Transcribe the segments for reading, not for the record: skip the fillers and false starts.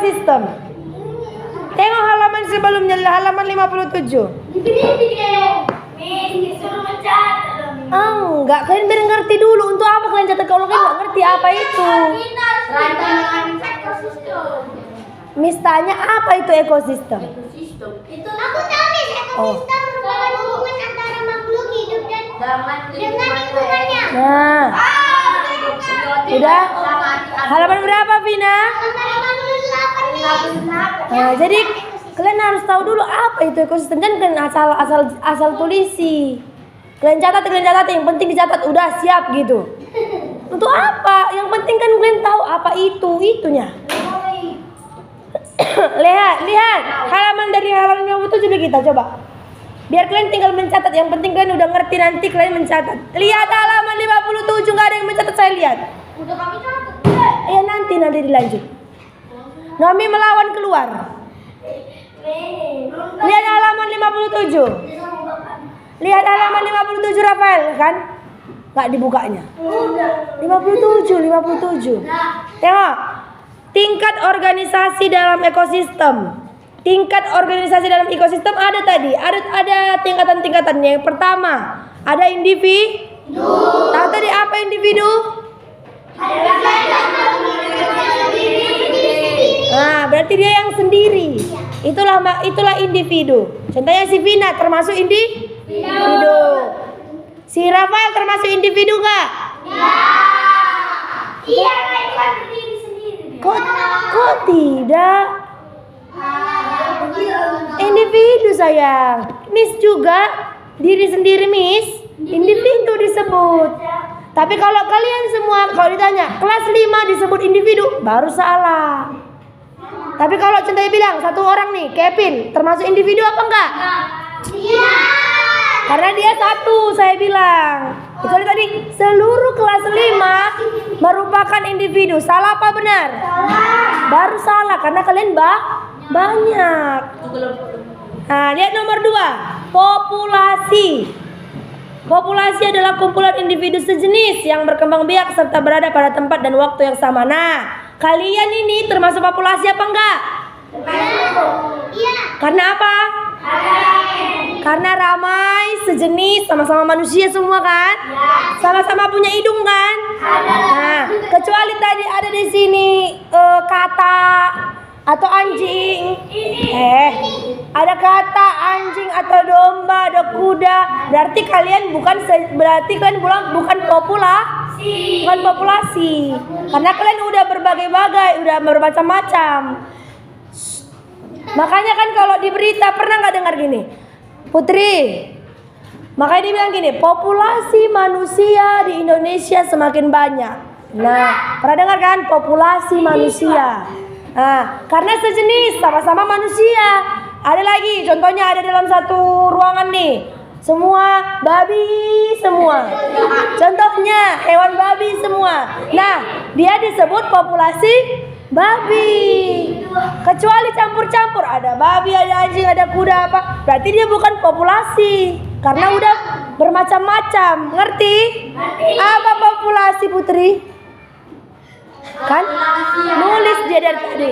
ekosistem. Tengok halaman sebelumnya, halaman 57. Enggak, kalian biar ngerti dulu. Untuk apa kalian catat kalau kalian nggak ngerti apa itu? Miss tanya apa itu ekosistem? Itu aku tahu nih, ekosistem merupakan hubungan antara makhluk hidup dan dengan lingkungannya. Nah, udah. Halaman berapa, Vina? Halaman 58. Nah, jadi kalian harus tahu dulu apa itu ekosistem. Jangan kalian asal tulisi. Kalian catat. Yang penting dicatat. Udah siap gitu. Untuk apa? Yang penting kan kalian tahu apa itunya. lihat halaman dari halaman 57 kita coba. Biar kalian tinggal mencatat. Yang penting kalian udah ngerti, nanti kalian mencatat. Lihat halaman 57, nggak ada yang mencatat, saya lihat. Udah kami catat. Ya nanti dilanjut. Nomi melawan keluar. Lihat halaman 57. Lihat halaman 57 Rafael kan? Nggak dibukanya. 57. Tengok. Tingkat organisasi dalam ekosistem. Tingkat organisasi dalam ekosistem ada tadi. Ada tingkatan-tingkatannya. Yang pertama, ada individu. Tahu tadi apa individu? Nah, berarti dia yang sendiri. Itulah individu. Contohnya si Vina termasuk individu. Si Rafael termasuk individu nggak? Iya, itu kan berdiri sendiri. Kok tidak? Individu sayang. Miss juga diri sendiri, Miss. Individu disebut. Tapi kalau kalian semua kalau ditanya kelas 5 disebut individu, baru salah. Tapi kalau contohnya bilang satu orang nih, Kevin, termasuk individu apa enggak? Iya. Karena dia satu, saya bilang. Kecuali tadi seluruh kelas 5 merupakan individu. Salah apa benar? Baru salah karena kalian banyak. Nah, lihat nomor 2, populasi. Populasi adalah kumpulan individu sejenis yang berkembang biak serta berada pada tempat dan waktu yang sama. Nah, kalian ini termasuk populasi apa enggak? Iya. Karena apa? Karena ramai, sejenis, sama-sama manusia semua kan? Sama-sama punya hidung kan? Nah, kecuali tadi ada di sini kata atau anjing. Ada kata anjing atau domba, ada kuda. Berarti kalian bukan populasi. Karena kalian udah berbagai-bagai, udah bermacam-macam. Makanya kan kalau di berita pernah nggak dengar gini, Putri? Makanya dibilang gini, populasi manusia di Indonesia semakin banyak. Nah, pernah dengar kan populasi manusia? Nah, karena sejenis, sama-sama manusia. Ada lagi, contohnya ada dalam satu ruangan nih, semua babi semua. Contohnya hewan babi semua. Nah, dia disebut populasi babi. Kecuali campur-campur, ada babi, ada anjing, ada kuda apa, berarti dia bukan populasi karena udah bermacam-macam. Ngerti? Apa populasi, Putri? Kan? Nulis dia dari tadi.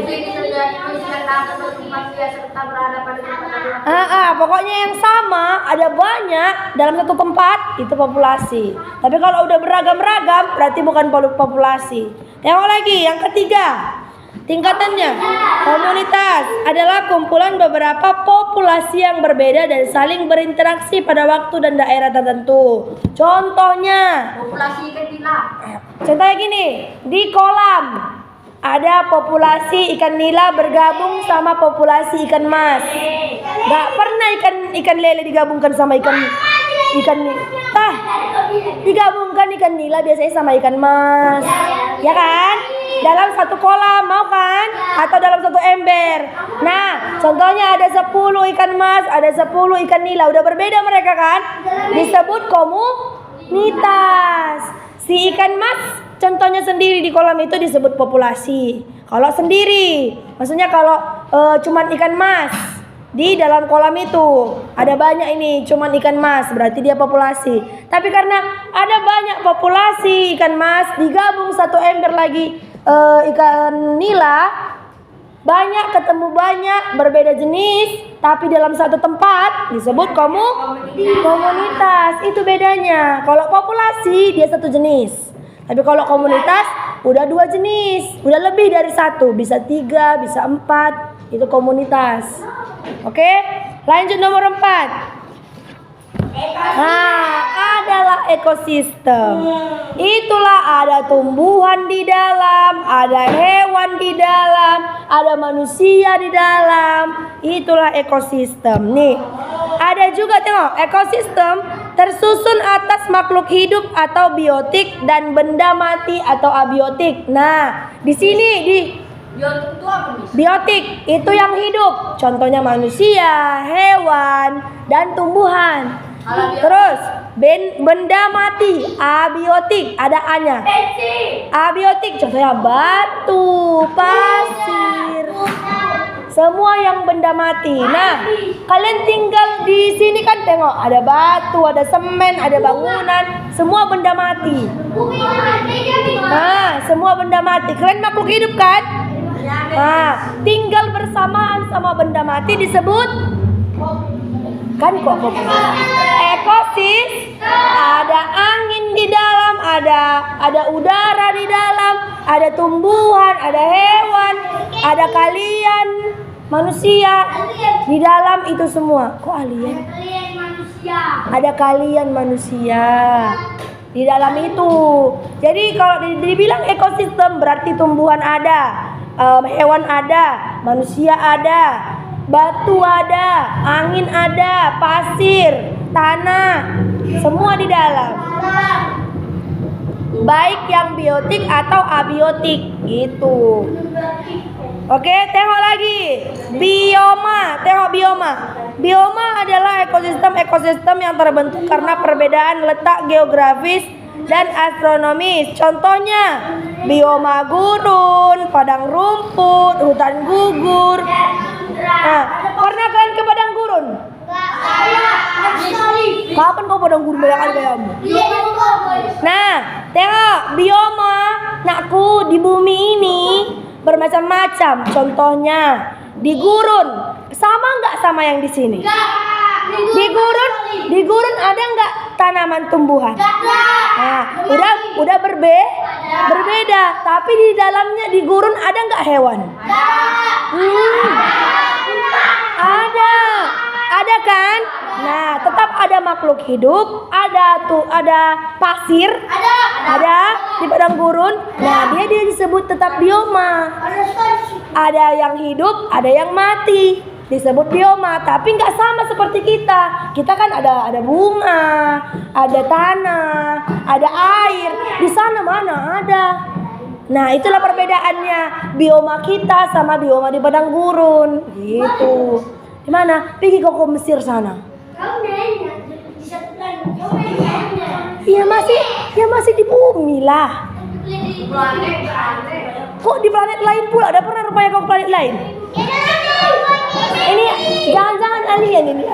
Pokoknya yang sama, ada banyak dalam satu tempat, itu populasi. Tapi kalau udah beragam-ragam, berarti bukan populasi. Tengok lagi, yang ketiga. Tingkatannya, komunitas adalah kumpulan beberapa populasi yang berbeda dan saling berinteraksi pada waktu dan daerah tertentu. Contohnya, populasi ikan nila. Contohnya gini, di kolam ada populasi ikan nila bergabung sama populasi ikan mas. Gak pernah ikan lele digabungkan sama ikan digabungkan ikan nila biasanya sama ikan mas, ya kan? Dalam satu kolam, mau kan? Atau dalam satu ember. Nah, contohnya ada 10 ikan mas, ada 10 ikan nila. Udah berbeda mereka kan? Disebut komunitas. Si ikan mas contohnya sendiri di kolam itu disebut populasi. Kalau sendiri, maksudnya kalau cuman ikan mas di dalam kolam itu ada banyak ini cuman ikan mas, berarti dia populasi. Tapi karena ada banyak populasi ikan mas digabung satu ember lagi ikan nila, banyak ketemu banyak berbeda jenis tapi dalam satu tempat disebut komunitas. Itu bedanya. Kalau populasi dia satu jenis, tapi kalau komunitas udah 2 jenis, udah lebih dari 1, bisa 3, bisa 4, itu komunitas. Oke, lanjut nomor 4. Nah, adalah ekosistem. Itulah ada tumbuhan di dalam, ada hewan di dalam, ada manusia di dalam. Itulah ekosistem. Nih, ada juga tengok, ekosistem tersusun atas makhluk hidup atau biotik dan benda mati atau abiotik. Nah, di sini di biotik itu yang hidup, contohnya manusia, hewan, dan tumbuhan. Terus benda mati, abiotik, ada A-nya. Abiotik contohnya batu, pasir, semua yang benda mati. Nah, kalian tinggal di sini kan tengok, ada batu, ada semen, ada bangunan, semua benda mati. Nah, semua benda mati. Kalian makhluk hidup kan? Nah, tinggal bersamaan sama benda mati disebut kan kok ekosis. Ada angin di dalam, ada udara di dalam, ada tumbuhan, ada hewan, ada kalian manusia di dalam itu semua. Kok alien? Ada kalian manusia di dalam itu. Jadi kalau dibilang ekosistem berarti tumbuhan ada, hewan ada, manusia ada, batu ada, angin ada, pasir, tanah, semua di dalam. Baik yang biotik atau abiotik gitu. Oke, tengok lagi. Bioma, tengok bioma. Bioma adalah ekosistem yang terbentuk karena perbedaan letak geografis dan astronomis. Contohnya bioma gurun, padang rumput, hutan gugur. Nah, pernah kalian ke padang gurun? Kapan kau padang gurun banyak kali kamu? Nah, tengok bioma, nakku, di bumi ini bermacam-macam. Contohnya di gurun, sama nggak sama yang di sini? Di gurun ada nggak tanaman tumbuhan? Nah, udah berbeda. Tapi di dalamnya di gurun ada nggak hewan? Ada kan? Nah, tetap ada makhluk hidup, ada pasir, ada di padang gurun. Nah, dia disebut tetap bioma. Ada yang hidup, ada yang mati, disebut bioma. Tapi nggak sama seperti kita. Kita kan ada bunga, ada tanah, ada air. Di sana mana ada? Nah, itulah perbedaannya bioma kita sama bioma di padang gurun. Gitu. Di mana? Pergi kau ke Mesir sana. Ya masih di bumi lah. Kok di planet lain pula? Ada pernah rupanya kau ke planet lain? Ini jangan-jangan alien ini.